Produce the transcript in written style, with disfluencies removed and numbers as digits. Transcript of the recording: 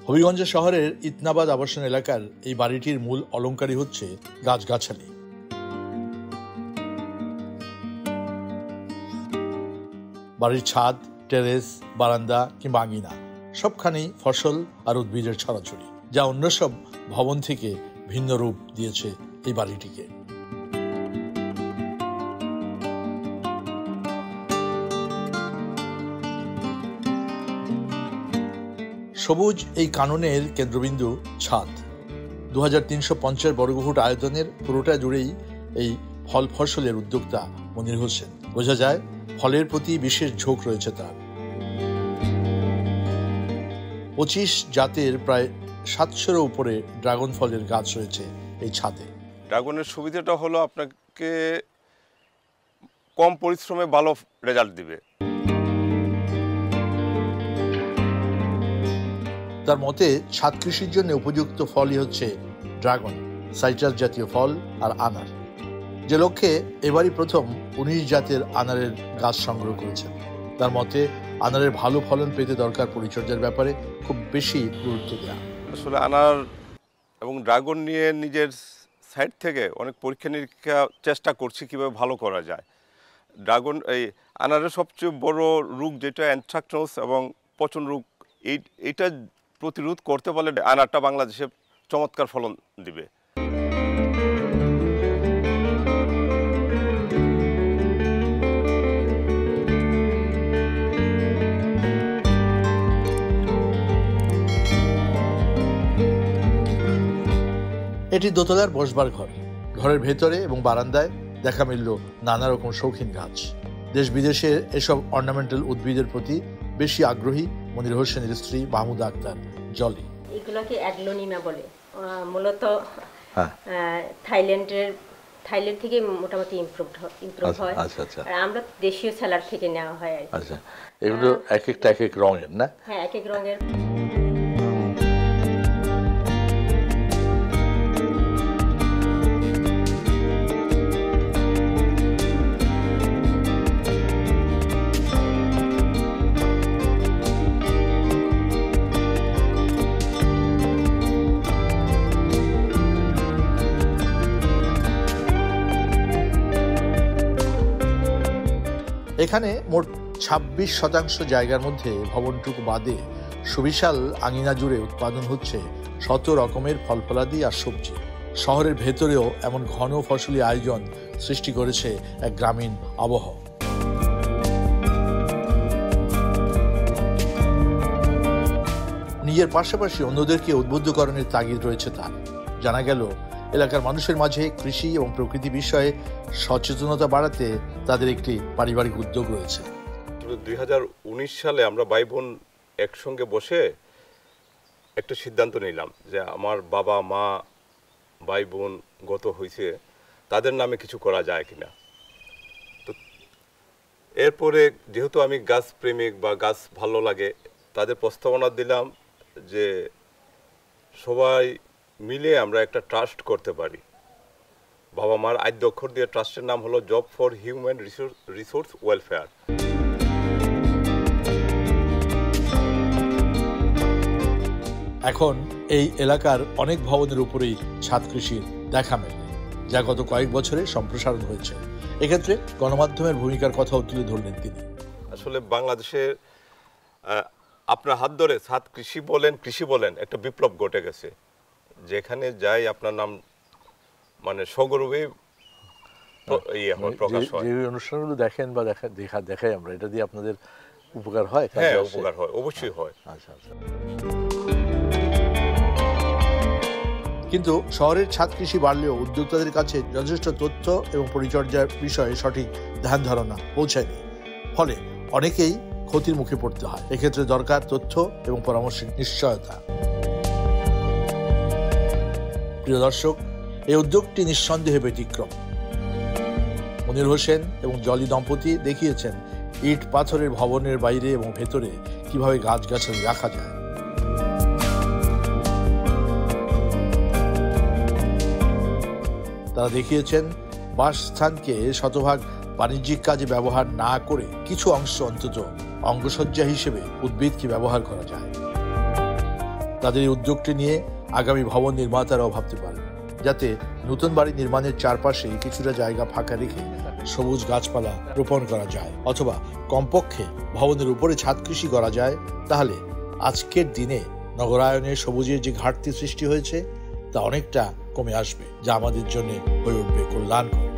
হবিগঞ্জ শহরের ইতনাবাদ আবাসন এলাকার এই বাড়িটির মূল অলংকারই হচ্ছে গাছগাছালি। বাড়ির ছাদ, টেরেস, বারান্দা কিংবা আঙিনা সবখানেই ফসল আর উদ্ভিদের ছড়াছড়ি, যা অন্য সব ভবন থেকে ভিন্ন রূপ দিয়েছে এই বাড়িটিকে। সবুজ এই কাননের কেন্দ্রবিন্দু ছাদ। 2350 বর্গফুট আয়তনের পুরোটা জুড়েই এই ফল ফসলের উদ্যোক্তা মনির হোসেন। বোঝা যায় ফলের প্রতি বিশেষ ঝোঁক রয়েছে তার। 25 জাতের প্রায় 700-এর উপরে ড্রাগন ফলের গাছ রয়েছে এই ছাদে। ড্রাগনের সুবিধাটা হলো আপনাকে কম পরিশ্রমে ভালো রেজাল্ট দিবে। তার মতে ছাদ কৃষির জন্য উপযুক্ত ফলই হচ্ছে ড্রাগন, সাইট্রাস জাতীয় ফল আর আনার। যে লক্ষ্যে এবারই প্রথম 19 জাতের আনারের গাছ সংগ্রহ করেছেন। তার মতে আনারের ভালো ফলন পেতে দরকার পরিচর্যার ব্যাপারে খুব বেশি গুরুত্ব দেওয়া। আসলে আনার এবং ড্রাগন নিয়ে নিজের সাইড থেকে অনেক পরীক্ষা নিরীক্ষা চেষ্টা করছি কীভাবে ভালো করা যায়। ড্রাগন এই আনারের সবচেয়ে বড় রোগ যেটা অ্যানথ্রাকনোজ এবং পচন রোগ, এইটা প্রতিরোধ করতে পারলে আনারটা বাংলাদেশে চমৎকার ফলন দিবে। এটি দোতলার বসবার ঘর। ঘরের ভেতরে এবং বারান্দায় দেখা মিলল নানা রকম শৌখিন গাছ। দেশ বিদেশের এসব অর্নামেন্টাল উদ্ভিদের প্রতি বেশি আগ্রহী মনির হোসেনের স্ত্রী মাহমুদা আক্তার জলি। এগুলোকে অ্যাগলোনিমা বলে। মূলত থাইল্যান্ড থেকে মোটামুটি ইমপ্রুভ হয়। আর আমরা দেশীয় সেলার থেকে নেওয়া হয়। আচ্ছা, এগুলো এক একটা এক এক রঙের না? হ্যাঁ, এক এক রঙের। এখানে মোট 26% জায়গার মধ্যে ভবনটুকু বাদে সুবিশাল আঙিনা জুড়ে উৎপাদন হচ্ছে 100 রকমের ফলফলাদি আর সবজি। শহরের ভেতরেও এমন ঘন ফসলি আয়োজন সৃষ্টি করেছে এক গ্রামীণ আবহ। নিজের পাশাপাশি অন্যদেরকে উদ্বুদ্ধকরণের তাগিদ রয়েছে তার। জানা গেল এলাকার মানুষের মাঝে কৃষি এবং প্রকৃতি বিষয়ে সচেতনতা বাড়াতে তাদের একটি পারিবারিক উদ্যোগ রয়েছে। 2019 সালে আমরা ভাই বোন একসঙ্গে বসে একটা সিদ্ধান্ত নিলাম যে আমার বাবা মা ভাই বোন গত হয়েছে, তাদের নামে কিছু করা যায় কিনা। তো এরপরে যেহেতু আমি গাছ প্রেমিক বা গাছ ভালো লাগে, তাদের প্রস্তাবনা দিলাম যে সবাই মিলে আমরা একটা ট্রাস্ট করতে পারি। বাবা মার আদ্য অক্ষর দিয়ে ট্রাস্টের নাম হলো job for human resource welfare. এখন এই এলাকার অনেক ভবনের উপরেই ছাদ কৃষির দেখা মেলে, যা গত কয়েক বছরে সম্প্রসারণ হয়েছে। এক্ষেত্রে গণমাধ্যমের ভূমিকার কথাও তুলে ধরলেন তিনি। আসলে বাংলাদেশের আপনার হাত ধরে ছাদ কৃষি বলেন একটা বিপ্লব ঘটে গেছে। যেখানে যাই আপনার নাম মানে সগর্বে প্রকাশ হয়। যে অনুষ্ঠানগুলো দেখেন বা দেখাই আমরা, এটা দিয়ে আপনাদের উপকার হয়? হ্যাঁ, উপকার হয়, অবশ্যই হয়। আচ্ছা আচ্ছা। কিন্তু শহরের ছাদ কৃষি বাড়লেও উদ্যোক্তাদের কাছে যথেষ্ট তথ্য এবং পরিচর্যার বিষয়ে সঠিক ধ্যান ধারণা পৌঁছায়নি। ফলে অনেকেই ক্ষতির মুখে পড়তে হয়। এক্ষেত্রে দরকার তথ্য এবং পরামর্শের নিশ্চয়তা। প্রিয় দর্শক, এই উদ্যোগটি নিঃসন্দেহে ব্যতিক্রম। মনির হোসেন এবং জলি দম্পতি দেখিয়েছেন ইট পাথরের ভবনের বাইরে এবং ভেতরে কিভাবে গাছগাছালি রাখা যায়। তারা দেখিয়েছেন বাসস্থানকে শতভাগ বাণিজ্যিক কাজে ব্যবহার না করে কিছু অংশ অন্তত অঙ্গসজ্জা হিসেবে উদ্ভিদকে ব্যবহার করা যায়। তাদের এই উদ্যোগটি নিয়ে আগামী ভবন নির্মাতারাও ভাবতে পারেন, যাতে নতুন বাড়ি নির্মাণের চারপাশে কিছুটা জায়গা ফাঁকা রেখে সবুজ গাছপালা রোপণ করা যায়, অথবা কমপক্ষে ভবনের উপরে ছাদ কৃষি করা যায়। তাহলে আজকের দিনে নগরায়নে সবুজের যে ঘাটতি সৃষ্টি হয়েছে তা অনেকটা কমে আসবে, যা আমাদের জন্য হয়ে উঠবে কল্যাণকর।